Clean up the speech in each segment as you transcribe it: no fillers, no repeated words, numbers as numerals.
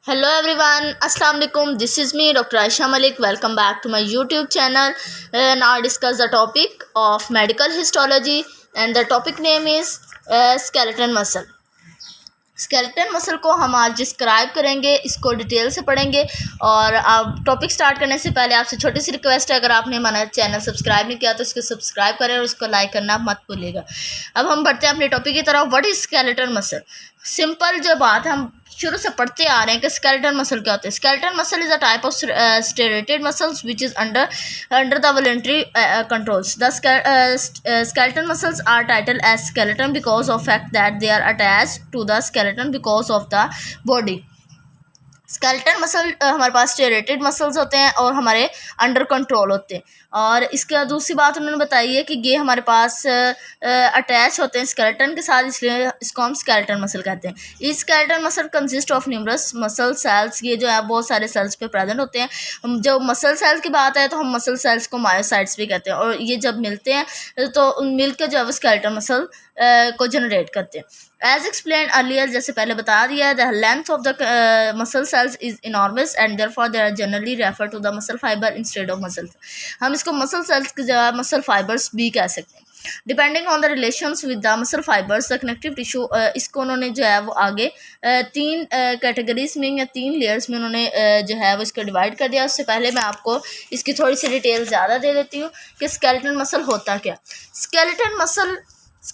Hello everyone, Assalamu alaikum. This is me, Dr. Aisha Malik. Welcome back to my YouTube channel. Now I discuss the topic of medical histology, and the topic name is skeleton muscle. Skeleton muscle को हम आज describe करेंगे, इसको detail से पढ़ेंगे। और आप topic start करने से पहले आपसे छोटी सी रिक्वेस्ट है, अगर आपने हमारा चैनल सब्सक्राइब नहीं किया तो इसको सब्सक्राइब करें और इसको लाइक करना मत भूलिएगा। अब हम बढ़ते हैं अपने टॉपिक की तरफ। What is skeleton muscle? Simple जो बात हम शुरू से पढ़ते आ रहे हैं कि स्केलेटन मसल क्या होता है। Skeleton muscle is a type of striated muscles which is under the voluntary controls. The skeleton muscles are titled as skeleton because of fact that they are attached to the skeleton because of the body. Skeleton muscle हमारे पास स्टेरेटेड muscles होते हैं और हमारे under control होते हैं। और इसका दूसरी बात उन्होंने बताई है कि ये हमारे पास अटैच होते हैं स्केलेटन के साथ, इसलिए इसको हम स्केलेटन मसल कहते हैं। इस skeleton muscle consist of numerous muscle cells. ये जो है बहुत सारे सेल्स पे प्रेजेंट होते हैं। हम जब मसल सेल्स की बात है तो हम मसल सेल्स को मायोसाइट्स भी कहते हैं, और ये जब मिलते हैं तो मिलकर जो है वो स्केलेटन मसल को जनरेट करते हैं। एज एक्सप्लेन अर्लियर, जैसे पहले बता दिया, the length of the muscle cells is enormous and therefore they are generally refer to the muscle fibre instead of muscle. हम इसको मसल सेल्स की जगह मसल फाइबर्स भी कह सकते हैं। Depending on the relations with the muscle fibres the connective tissue, इसको उन्होंने जो है वो आगे तीन कैटेगरीज में या तीन लेयर्स में उन्होंने जो है वो इसको डिवाइड कर दिया। उससे पहले मैं आपको इसकी थोड़ी सी डिटेल ज़्यादा दे देती हूँ कि स्केलेटन मसल होता क्या। स्केलेटन मसल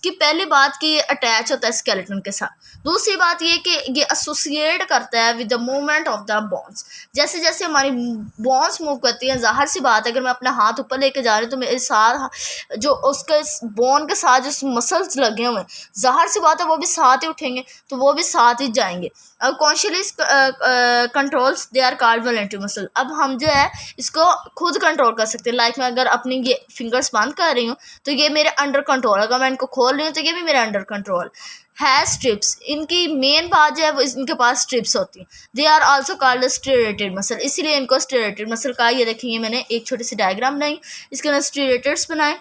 की पहली बात कि ये अटैच होता है स्केलेटन के साथ। दूसरी बात ये कि ये एसोसिएट करता है with the movement of the bones. जैसे जैसे हमारी बोन्स मूव करती हैं, ज़ाहिर सी बात है अगर मैं अपना हाथ ऊपर लेके जा रही हूँ तो मेरे साथ जो उसके बोन के साथ जो मसल्स लगे हुए हैं, ज़ाहिर सी बात है वो भी साथ ही उठेंगे, तो वो भी साथ ही जाएंगे। अब consciously controls they are called voluntary muscle. अब हम जो है इसको खुद कंट्रोल कर सकते हैं। लाइक मैं अगर अपनी ये फिंगर्स बंद कर रही हूँ तो ये मेरे अंडर कंट्रोल, अगर मैं इनको खोल रही हूँ तो ये भी मेरे अंडर कंट्रोल है। स्ट्रिप्स, इनकी मेन बात जो है वो इनके पास स्ट्रिप्स होती हैं। They are also called striated muscle, इसीलिए इनको स्टेरेटेड मसल कहा। ये देखेंगे मैंने एक छोटी सी डायग्राम बनाई, इसके अंदर स्टेरेटेड्स बनाए।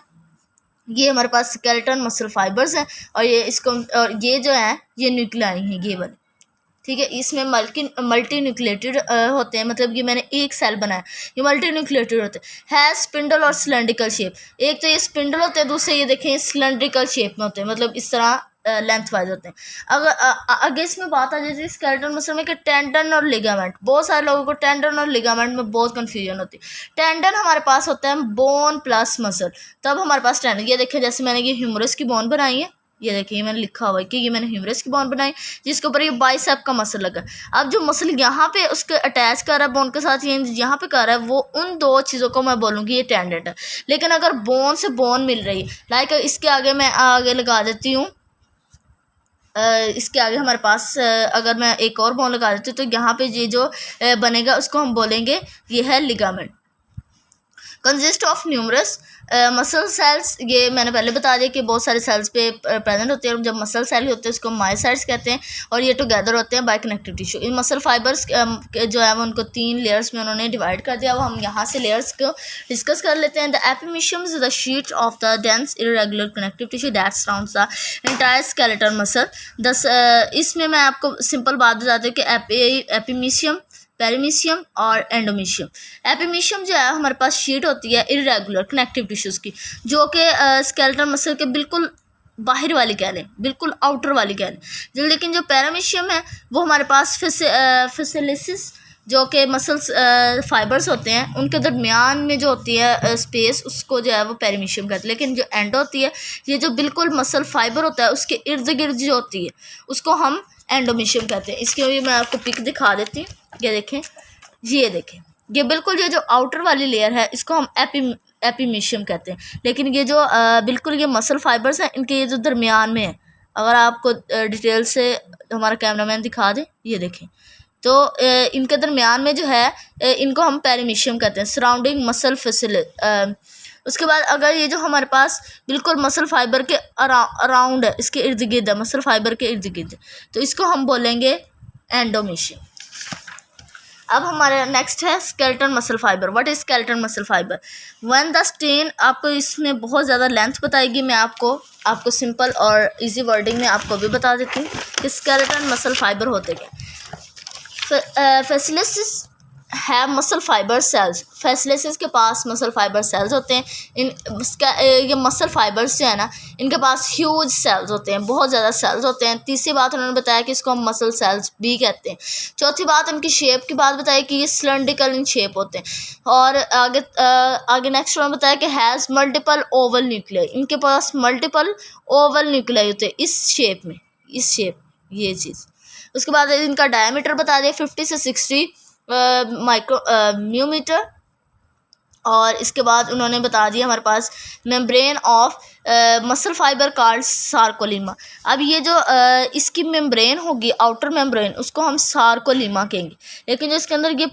ये हमारे पास स्केलेटन मसल फाइबर्स हैं और ये इसको और ये जो है ये न्यूक्लियाई हैं ये वाले, ठीक है। इसमें मल्टी न्यूक्लिएटेड होते हैं, मतलब ये मैंने एक सेल बनाया, ये मल्टी न्यूक्लिएटेड होते हैं। है स्पिंडल और सिलेंड्रिकल शेप। एक तो ये स्पिंडल होते हैं, दूसरे ये देखें सिलेंड्रिकल शेप में होते हैं, मतलब इस तरह लेंथ वाइज होते हैं। अगर आगे इसमें बात आ जाती है स्केलेटन मसल में कि टेंडन और लिगामेंट। बहुत सारे लोगों को टेंडन और लिगामेंट में बहुत कन्फ्यूजन होती है। टेंडन हमारे पास होता है बोन प्लस मसल, तब हमारे पास टेंडन। ये देखें जैसे मैंने ये ह्यूमरस की बोन बनाई है, ये देखिए मैंने लिखा हुआ है कि ये मैंने ह्यूमरस की बोन बनाई जिसके ऊपर ये बाइसेप का मसल लगा। अब जो मसल यहाँ पे उसके अटैच कर रहा है बोन के साथ, ये यहाँ पे कर रहा है, वो उन दो चीज़ों को मैं बोलूँगी ये टेंडेंट है। लेकिन अगर बोन से बोन मिल रही है, लाइक इसके आगे मैं आगे लगा देती हूँ, इसके आगे हमारे पास अगर मैं एक और बोन लगा देती हूँ तो यहाँ पे ये जो बनेगा उसको हम बोलेंगे ये है ligament. Consist of numerous muscle cells, ये मैंने पहले बता दिया कि बहुत सारे सेल्स पे प्रेजेंट होते हैं। जब मसल सेल होते हैं उसको मायोसाइट्स कहते हैं, और ये टुगेदर होते हैं बाय कनेक्टिव टिश्यू। इन मसल फाइबर्स जो है वो उनको तीन लेयर्स में उन्होंने डिवाइड कर दिया। वो हम यहाँ से लेयर्स को डिस्कस कर लेते हैं। The epimysium is the sheet of the dense irregular connective tissue that surrounds the entire skeleton muscle. इसमें मैं आपको सिंपल बात बताती हूँ कि एपिमीशियम, पेरिमीशियम और एंडोमीशियम। एपिमीशियम जो है हमारे पास शीट होती है इरेगुलर कनेक्टिव टिश्यूज़ की, जो कि स्केलेटन मसल के बिल्कुल बाहर वाली कह लें, बिल्कुल आउटर वाली कह लें। लेकिन जो पेरामीशियम है वो हमारे पास फिसिलिसिस, जो कि मसल्स फाइबर्स होते हैं उनके दरमियान में जो होती है स्पेस, उसको जो है वो पेरीमीशियम कहते हैं। लेकिन जो एंड होती है, ये जो बिल्कुल मसल फाइबर होता है उसके इर्द गिर्द जो होती है उसको हम एंडोमीशियम कहते हैं। इसके लिए मैं आपको पिक दिखा देती हूँ, ये देखें, ये देखें, ये बिल्कुल ये जो आउटर वाली लेयर है इसको हम एपिमीशियम कहते हैं। लेकिन ये जो बिल्कुल ये मसल फाइबर्स हैं इनके ये जो दरमियान में है, अगर आपको डिटेल से हमारा कैमरामैन दिखा दे, ये देखें, तो इनके दरमियान में जो है इनको हम पेरीमीशियम कहते हैं, सराउंडिंग मसल फैसिलिटी। उसके बाद अगर ये जो हमारे पास बिल्कुल मसल फाइबर के अराउंड है, इसके इर्द गिर्द है, मसल फाइबर के इर्द गिर्द, तो इसको हम बोलेंगे एंडोमीशियम। अब हमारे नेक्स्ट है skeleton muscle fibre. What is skeleton muscle fibre? When the stain, आपको इसमें बहुत ज़्यादा लेंथ बताएगी, मैं आपको सिंपल और इजी वर्डिंग में आपको भी बता देती हूँ कि स्केलेटन मसल फाइबर होते क्या। फैसिलिसिस है मसल फाइबर सेल्स। फैसिलिसिस के पास मसल फाइबर सेल्स होते हैं। ये मसल फाइबर्स जो है ना, इनके पास ह्यूज सेल्स होते हैं, बहुत ज़्यादा सेल्स होते हैं। तीसरी बात उन्होंने बताया कि इसको हम मसल सेल्स भी कहते हैं। चौथी बात उनकी शेप की बात बताई कि ये सिलेंड्रिकल इन शेप होते हैं। और आगे नेक्स्ट उन्होंने बताया कि हैज़ मल्टीपल ओवल न्यूक्लियाई। इनके पास मल्टीपल ओवल न्यूक्लियाई होते हैं इस शेप में, ये चीज़। उसके बाद इनका डायमीटर बता दिया 50 से 60 मिलीमीटर। और इसके बाद उन्होंने बता दिया हमारे पास membrane of muscle fibre called sarcolemma. अब ये जो इसकी मेम्ब्रेन होगी, आउटर मेम्ब्रेन, उसको हम सार्कोलीमा कहेंगे। लेकिन जो इसके अंदर ये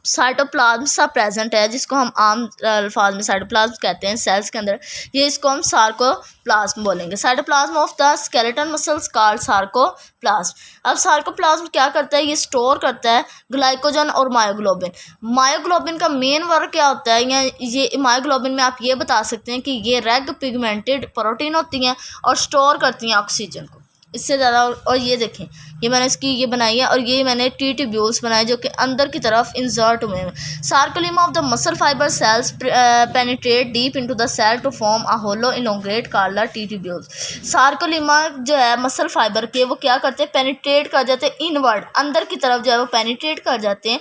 साइटोप्लाज्म सा प्रेजेंट है, जिसको हम आम अल्फाज में साइटोप्लाज्म कहते हैं सेल्स के अंदर, ये इसको हम सार्कोप्लाज्म बोलेंगे। Cytoplasm of the skeleton muscles called sarcoplasm. अब सार्कोप्लाज्म क्या करता है, ये स्टोर करता है ग्लाइकोजन और मायोग्लोबिन। मायोग्लोबिन का मेन वर्क क्या होता है, या ये मायोग्लोबिन में आप ये बता सकते हैं कि ये रेड पिगमेंटेड प्रोटीन होती हैं और स्टोर करती हैं ऑक्सीजन को। इससे ज़्यादा और ये देखें, ये मैंने इसकी ये बनाई है, और ये मैंने टी ट्यूब्यूल्स बनाए जो कि अंदर की तरफ इंसर्ट हुए हैं। Sarcolemma of the muscle fibre cells penetrate deep into the cell to form a hollow elongate called T tubules. Sarcolemma जो है मसल फाइबर के, वो क्या करते हैं, पेनिट्रेट कर जाते हैं इनवर्ड, अंदर की तरफ जो है वो पेनिट्रेट कर जाते हैं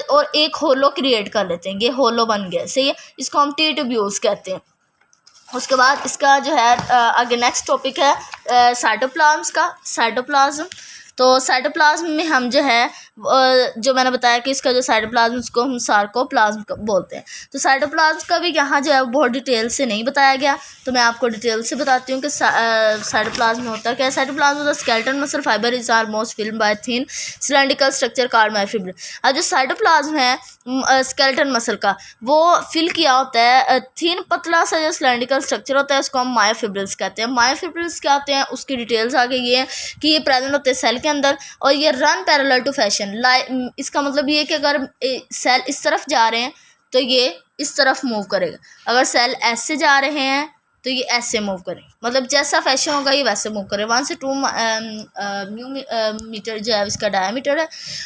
और एक होलो क्रिएट कर लेते हैं। ये होलो बन गया, सही है, इसको हम टी ट्यूब्यूल्स कहते हैं। उसके बाद इसका जो है आगे नेक्स्ट टॉपिक है साइटोप्लाज्म का। साइटोप्लाज्म, तो साइटोप्लाज्म में हम जो है जो मैंने बताया कि इसका जो साइटोप्लाज्म, उसको हम सार्कोप्लाज्म बोलते हैं। तो साइटोप्लाज्म का भी यहाँ जो है बहुत डिटेल से नहीं बताया गया, तो मैं आपको डिटेल से बताती हूँ कि साइटोप्लाज्म में होता क्या है। Cytoplasm the skeleton muscle fibre is almost film bye thin cylindrical structure called myofibril. अब जो साइटोप्लाज्म है स्केलेटन मसल का, वो फिल किया होता है थिन पतला सा जो सिलेंड्रिकल स्ट्रक्चर होता है, उसको हम मायोफिब्रिल्स कहते हैं। मायोफिब्रिल्स क्या होते हैं, उसकी डिटेल्स आगे ये है कि ये प्रेजेंट होते हैं सेल के अंदर, और ये रन पैरेलल टू फैशन। इसका मतलब ये कि अगर सेल इस तरफ जा रहे हैं तो ये इस तरफ मूव करेगा, अगर सेल ऐसे जा रहे हैं तो ये ऐसे मूव करें, मतलब जैसा फैशन होगा ये वैसे मूव करे। 1 से 2 मीटर जो है इसका डायमीटर है,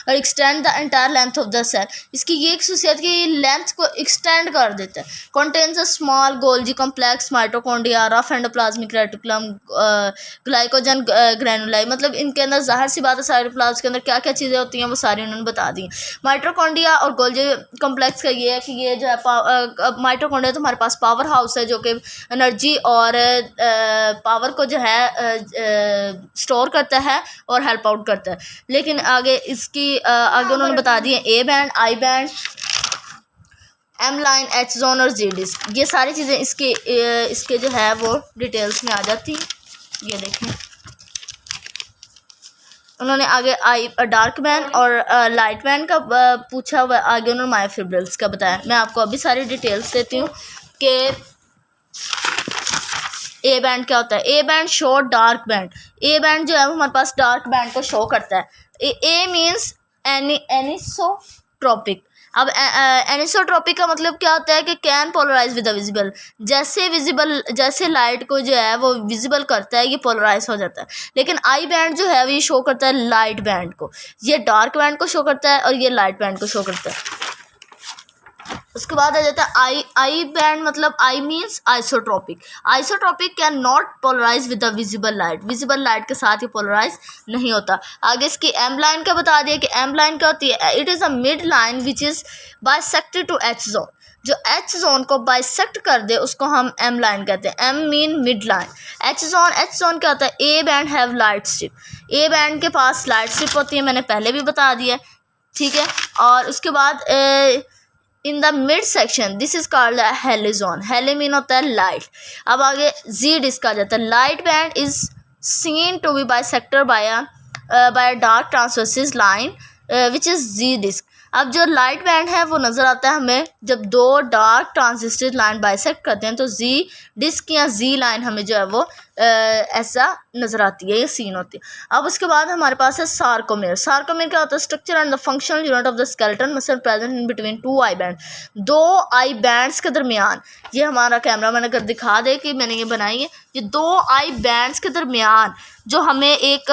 और extend the entire length of the cell. इसकी ये एक खासियत कि ये लेंथ को एक्सटेंड कर देता है। Contains a small Golgi complex mitochondria rough endoplasmic reticulum glycogen granules. मतलब इनके अंदर जाहिर सी बात है साइटोप्लाज्म के अंदर क्या क्या चीज़ें होती हैं वो सारी उन्होंने बता दी। माइटोकॉन्ड्रिया और गोल्जी कॉम्प्लेक्स का ये है कि ये जो है माइटोकॉन्ड्रिया तो हमारे पास पावर हाउस है जो कि एनर्जी और पावर को जो है स्टोर करता है और हेल्प आउट करता है। लेकिन आगे इसकी आगे उन्होंने बता दिए A band, I band, M line, H zone और जी डिस्क। ये सारी चीज़ें इसके जो है वो डिटेल्स में आ जाती हैं। ये देखें, उन्होंने आगे आई डार्क बैंड और लाइट बैंड का पूछा हुआ, आगे उन्होंने मायोफिब्रिल्स का बताया। मैं आपको अभी सारी डिटेल्स देती हूँ कि ए बैंड क्या होता है। A band show dark band. A band जो है वो हमारे पास डार्क बैंड को शो करता है। A means anisotropic. अब एनिसोट्रोपिक का मतलब क्या होता है कि can polarize with the visible. जैसे लाइट को जो है वो विजिबल करता है, ये पोलराइज हो जाता है। लेकिन आई बैंड जो है वो ये शो करता है लाइट बैंड को, ये डार्क बैंड को शो करता है और ये लाइट बैंड को शो करता है। उसके बाद आ जाता है आई बैंड, मतलब I means isotropic. Isotropic can not polarize with the visible light. Visible light के साथ ये पोलराइज नहीं होता। आगे इसकी एम लाइन का बता दिया कि एम लाइन क्या होती है। It is a mid line which is bisected to H zone. जो एच जोन को बाइसेक्ट कर दे उसको हम एम लाइन कहते हैं। M mean mid line. H zone क्या होता है। A band have light strip. A band के पास लाइट स्ट्रिप होती है, मैंने पहले भी बता दिया, ठीक है। और उसके बाद in the mid section this is called helizone. Heli mean होता है लाइट। अब आगे जी डिस्क आ जाता है। Light band is seen to be bisector by a dark transverse line which is G disc. अब जो लाइट बैंड है वो नज़र आता है हमें जब दो डार्क ट्रांजिस्टर लाइन बाइसेक्ट करते हैं, तो जी डिस्क या जी लाइन हमें जो है वो ऐसा नज़र आती है, ये सीन होती है। अब उसके बाद हमारे पास है सार्कोमेर। सार्कोमेर क्या होता है? Structure and the functional unit of the skeleton must present in between two I band, दो आई बैंड्स के दरमियान। ये हमारा कैमरा मैन अगर दिखा दे कि मैंने ये बनाई है, ये दो आई बैंड्स के दरमियान जो हमें एक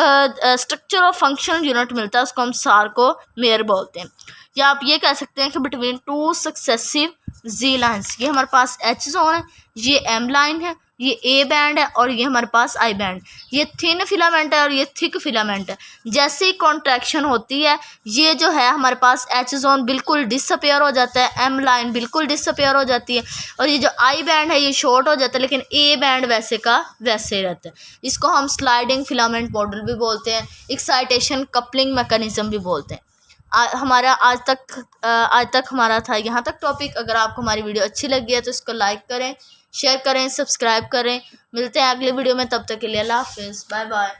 स्ट्रक्चर और फंक्शनल यूनिट मिलता है, उसको हम सार्कोमेर बोलते हैं। या आप ये कह सकते हैं कि बिटवीन टू सक्सेसिव जी लाइन्स, ये हमारे पास एच जोन है, ये एम लाइन है, ये ए बैंड है और ये हमारे पास आई बैंड। ये थिन फिलामेंट है और ये थिक फिलामेंट है। जैसे ही कॉन्ट्रैक्शन होती है, ये जो है हमारे पास एच जोन बिल्कुल डिसअपेयर हो जाता है, एम लाइन बिल्कुल डिसअपेयर हो जाती है और ये जो आई बैंड है ये शॉर्ट हो जाता है, लेकिन ए बैंड वैसे का वैसे ही रहता है। इसको हम स्लाइडिंग फिलामेंट मॉडल भी बोलते हैं, एक्साइटेशन कपलिंग मैकेनिज्म भी बोलते हैं। हमारा आज तक हमारा था यहाँ तक टॉपिक। अगर आपको हमारी वीडियो अच्छी लगी है तो इसको लाइक करें, शेयर करें, सब्सक्राइब करें। मिलते हैं अगले वीडियो में, तब तक के लिए अल्लाह हाफिज़, बाय बाय।